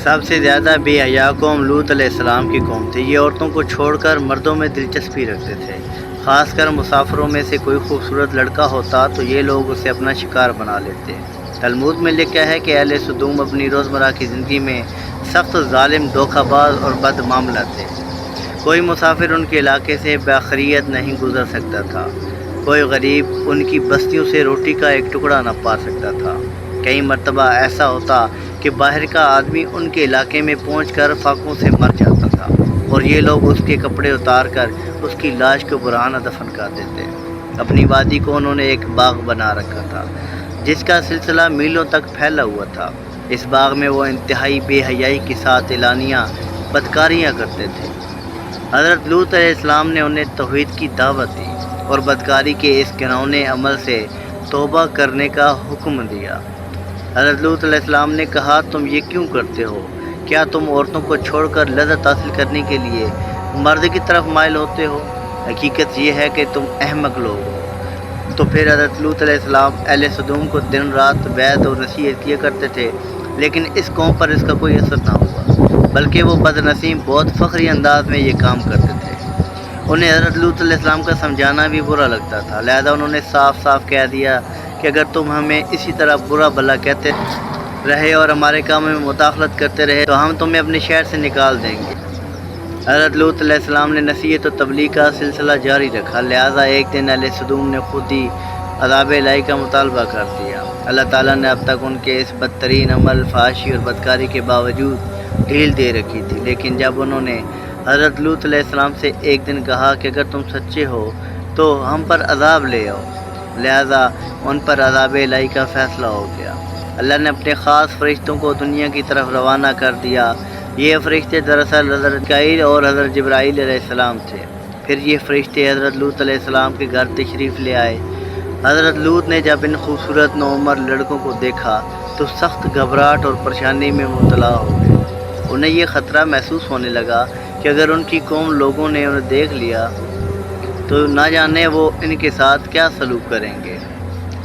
سب سے زیادہ بے حیا قوم لوط علیہ السلام کی قوم تھی۔ یہ عورتوں کو چھوڑ کر مردوں میں دلچسپی رکھتے تھے، خاص کر مسافروں میں سے کوئی خوبصورت لڑکا ہوتا تو یہ لوگ اسے اپنا شکار بنا لیتے۔ تلمود میں لکھا ہے کہ اہل سدوم اپنی روزمرہ کی زندگی میں سخت ظالم، دھوکہ باز اور بد معاملہ تھے۔ کوئی مسافر ان کے علاقے سے بخیریت نہیں گزر سکتا تھا، کوئی غریب ان کی بستیوں سے روٹی کا ایک ٹکڑا نہ پا سکتا تھا۔ کئی مرتبہ ایسا ہوتا کہ باہر کا آدمی ان کے علاقے میں پہنچ کر فاقوں سے مر جاتا تھا اور یہ لوگ اس کے کپڑے اتار کر اس کی لاش کو برہنہ دفن کر دیتے۔ اپنی وادی کو انہوں نے ایک باغ بنا رکھا تھا جس کا سلسلہ میلوں تک پھیلا ہوا تھا۔ اس باغ میں وہ انتہائی بے حیائی کے ساتھ اعلانیہ بدکاریاں کرتے تھے۔ حضرت لوط علیہ السلام نے انہیں توحید کی دعوت دی اور بدکاری کے اس گھناؤنے عمل سے توبہ کرنے کا حکم دیا۔ حضرت لوط علیہ السلام نے کہا، تم یہ کیوں کرتے ہو؟ کیا تم عورتوں کو چھوڑ کر لذت حاصل کرنے کے لیے مرد کی طرف مائل ہوتے ہو؟ حقیقت یہ ہے کہ تم احمق لوگ ہو۔ تو پھر حضرت لوط علیہ السلام اہل سدوم کو دن رات وعظ اور نصیحت کیا کرتے تھے، لیکن اس قوم پر اس کا کوئی اثر نہ ہوا، بلکہ وہ بدنصیب بہت فخری انداز میں یہ کام کرتے تھے۔ انہیں حضرت لوط علیہ السلام کا سمجھانا بھی برا لگتا تھا، لہذا انہوں نے صاف صاف کہہ دیا کہ اگر تم ہمیں اسی طرح برا بھلا کہتے رہے اور ہمارے کاموں میں مداخلت کرتے رہے تو ہم تمہیں اپنے شہر سے نکال دیں گے۔ حضرت لوط علیہ السلام نے نصیحت و تبلیغ کا سلسلہ جاری رکھا، لہذا ایک دن اہل سدوم نے خود ہی عذاب الہی کا مطالبہ کر دیا۔ اللہ تعالیٰ نے اب تک ان کے اس بدترین عمل، فحاشی اور بدکاری کے باوجود ڈھیل دے رکھی تھی، لیکن جب انہوں نے حضرت لوط علیہ السلام سے ایک دن کہا کہ اگر تم سچے ہو تو ہم پر عذاب لے آؤ، لہذا ان پر عذاب الہی کا فیصلہ ہو گیا۔ اللہ نے اپنے خاص فرشتوں کو دنیا کی طرف روانہ کر دیا۔ یہ فرشتے دراصل حضرت میکائیل اور حضرت جبرائیل علیہ السلام تھے۔ پھر یہ فرشتے حضرت لوط علیہ السلام کے گھر تشریف لے آئے۔ حضرت لوط نے جب ان خوبصورت نوعمر لڑکوں کو دیکھا تو سخت گھبراہٹ اور پریشانی میں مبتلا ہو گئے۔ انہیں یہ خطرہ محسوس ہونے لگا کہ اگر ان کی قوم لوگوں نے انہیں دیکھ لیا تو نہ جانے وہ ان کے ساتھ کیا سلوک کریں گے۔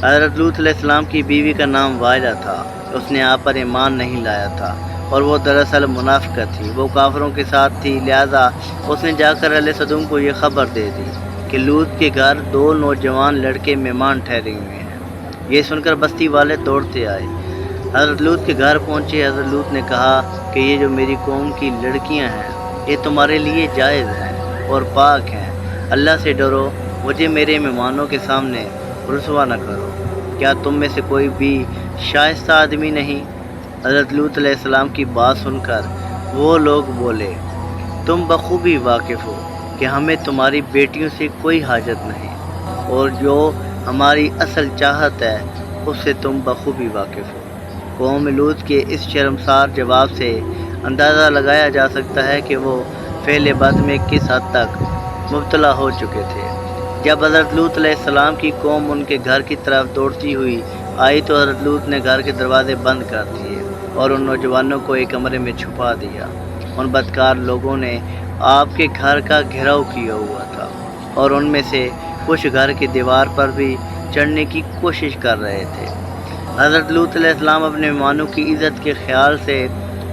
حضرت لوط علیہ السلام کی بیوی کا نام وائلہ تھا۔ اس نے آپ پر ایمان نہیں لایا تھا اور وہ دراصل منافقہ تھی، وہ کافروں کے ساتھ تھی، لہذا اس نے جا کر اہل سدوم کو یہ خبر دے دی کہ لوط کے گھر دو نوجوان لڑکے مہمان ٹھہرے ہوئے ہیں۔ یہ سن کر بستی والے دوڑتے آئے، حضرت لوط کے گھر پہنچے۔ حضرت لوط نے کہا کہ یہ جو میری قوم کی لڑکیاں ہیں یہ تمہارے لیے جائز ہیں اور پاک ہیں، اللہ سے ڈرو، مجھے میرے مہمانوں کے سامنے رسوا نہ کرو۔ کیا تم میں سے کوئی بھی شائستہ آدمی نہیں؟ حضرت لوط علیہ السلام کی بات سن کر وہ لوگ بولے، تم بخوبی واقف ہو کہ ہمیں تمہاری بیٹیوں سے کوئی حاجت نہیں، اور جو ہماری اصل چاہت ہے اس سے تم بخوبی واقف ہو۔ قوم لوط کے اس شرمسار جواب سے اندازہ لگایا جا سکتا ہے کہ وہ فعل بد میں کس حد تک مبتلا ہو چکے تھے۔ جب حضرت لوط علیہ السلام کی قوم ان کے گھر کی طرف دوڑتی ہوئی آئی تو حضرت لوط نے گھر کے دروازے بند کر دیے اور ان نوجوانوں کو ایک کمرے میں چھپا دیا۔ ان بدکار لوگوں نے آپ کے گھر کا گھیراؤ کیا ہوا تھا اور ان میں سے کچھ گھر کی دیوار پر بھی چڑھنے کی کوشش کر رہے تھے۔ حضرت لوط علیہ السلام اپنے مہمانوں کی عزت کے خیال سے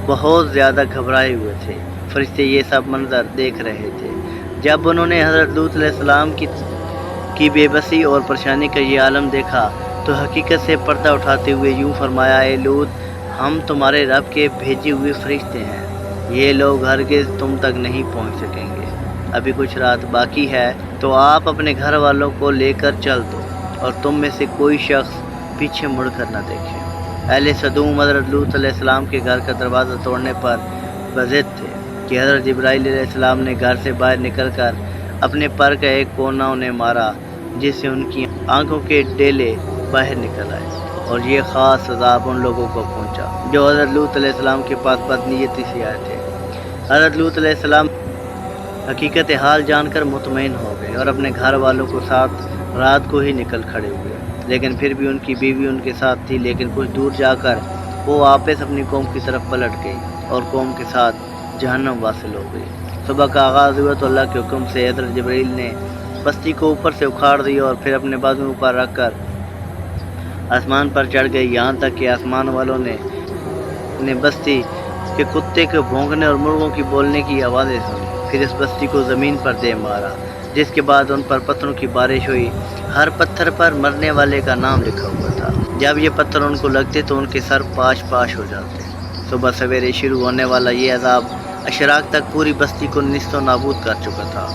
بہت زیادہ گھبرائے ہوئے تھے۔ فرشتے یہ سب منظر دیکھ رہے تھے۔ جب انہوں نے حضرت لوط علیہ السلام کی بے بسی اور پریشانی کا یہ عالم دیکھا تو حقیقت سے پردہ اٹھاتے ہوئے یوں فرمایا، اے لوط، ہم تمہارے رب کے بھیجے ہوئے فرشتے ہیں، یہ لوگ ہرگز تم تک نہیں پہنچ سکیں گے۔ ابھی کچھ رات باقی ہے تو آپ اپنے گھر والوں کو لے کر چل دو اور تم میں سے کوئی شخص پیچھے مڑ کر نہ دیکھے۔ اہل سدوم حضرت لوط علیہ السلام کے گھر کا دروازہ توڑنے پر بضد تھے کہ حضرت جبرائیل علیہ السلام نے گھر سے باہر نکل کر اپنے پر کا ایک کونا انہیں مارا، جس سے ان کی آنکھوں کے ڈیلے باہر نکل آئے، اور یہ خاص عذاب ان لوگوں کو پہنچا جو حضرت لوط علیہ السلام کے پاس بدنیتی سے آئے تھے۔ حضرت لوط علیہ السلام حقیقت حال جان کر مطمئن ہو گئے اور اپنے گھر والوں کو ساتھ رات کو ہی نکل کھڑے ہوئے، لیکن پھر بھی ان کی بیوی ان کے ساتھ تھی۔ لیکن کچھ دور جا کر وہ واپس اپنی قوم کی طرف پلٹ گئی اور قوم کے ساتھ جہنم واصل ہو گئی۔ صبح کا آغاز ہوا تو اللہ کے حکم سے حضرت جبرائیل نے بستی کو اوپر سے اکھاڑ دیا اور پھر اپنے بازوؤں پر رکھ کر آسمان پر چڑھ گئی، یہاں تک کہ آسمان والوں نے بستی کہ کتے کے بھونکنے اور مرغوں کی بولنے کی آوازیں سنی۔ پھر اس بستی کو زمین پر دے مارا، جس کے بعد ان پر پتھروں کی بارش ہوئی۔ ہر پتھر پر مرنے والے کا نام لکھا ہوا تھا۔ جب یہ پتھر ان کو لگتے تو ان کے سر پاش پاش ہو جاتے۔ صبح سویرے شروع ہونے والا یہ عذاب اشراق تک پوری بستی کو نیست و نابود کر چکا تھا۔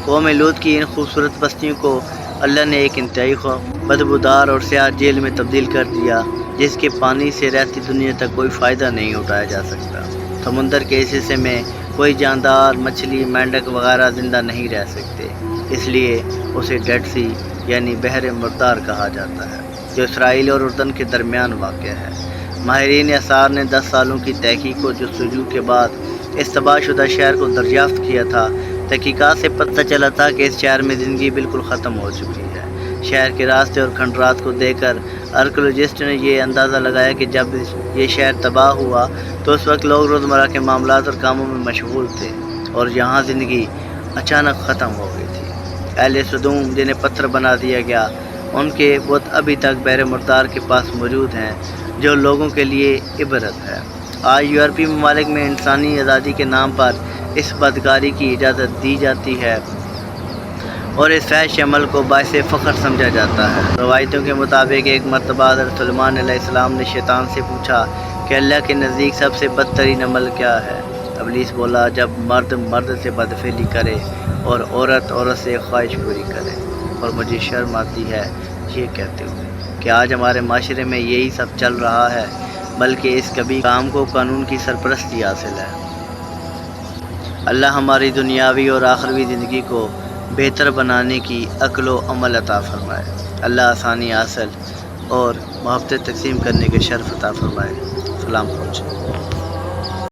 قوم لوط کی ان خوبصورت بستیوں کو اللہ نے ایک انتہائی بدبودار اور سیاہ جیل میں تبدیل کر دیا، جس کے پانی سے رہتی دنیا تک کوئی فائدہ نہیں اٹھایا جا سکتا۔ سمندر کے اس حصے میں کوئی جاندار، مچھلی، مینڈک وغیرہ زندہ نہیں رہ سکتے، اس لیے اسے ڈیڈ سی یعنی بحر مردار کہا جاتا ہے، جو اسرائیل اور اردن کے درمیان واقع ہے۔ ماہرین آثار نے 10 سالوں کی تحقیق و جستجو کے بعد اس تباہ شدہ شہر کو دریافت کیا تھا۔ تحقیقات سے پتہ چلا تھا کہ اس شہر میں زندگی بالکل ختم ہو چکی ہے۔ شہر کے راستے اور کھنڈرات کو دیکھ کر آرکیولوجسٹ نے یہ اندازہ لگایا کہ جب یہ شہر تباہ ہوا تو اس وقت لوگ روزمرہ کے معاملات اور کاموں میں مشغول تھے اور یہاں زندگی اچانک ختم ہو گئی تھی۔ اہل سدوم جنہیں پتھر بنا دیا گیا، ان کے بت ابھی تک بحر مردار کے پاس موجود ہیں، جو لوگوں کے لیے عبرت ہے۔ آج یورپی ممالک میں انسانی آزادی کے نام پر اس بدکاری کی اجازت دی جاتی ہے اور اس فحش عمل کو باعث فخر سمجھا جاتا ہے۔ روایتوں کے مطابق ایک مرتبہ حضرت سلیمان علیہ السلام نے شیطان سے پوچھا کہ اللہ کے نزدیک سب سے بدترین عمل کیا ہے؟ ابلیس بولا، جب مرد مرد سے بدفعلی کرے اور عورت عورت سے خواہش پوری کرے۔ اور مجھے شرم آتی ہے یہ کہتے ہوئے کہ آج ہمارے معاشرے میں یہی سب چل رہا ہے، بلکہ اس کبھی کام کو قانون کی سرپرستی حاصل ہے۔ اللہ ہماری دنیاوی اور آخروی زندگی کو بہتر بنانے کی عقل و عمل عطا فرمائے۔ اللہ آسانی حاصل اور محبت تقسیم کرنے کے شرف عطا فرمائے۔ سلام پہنچے۔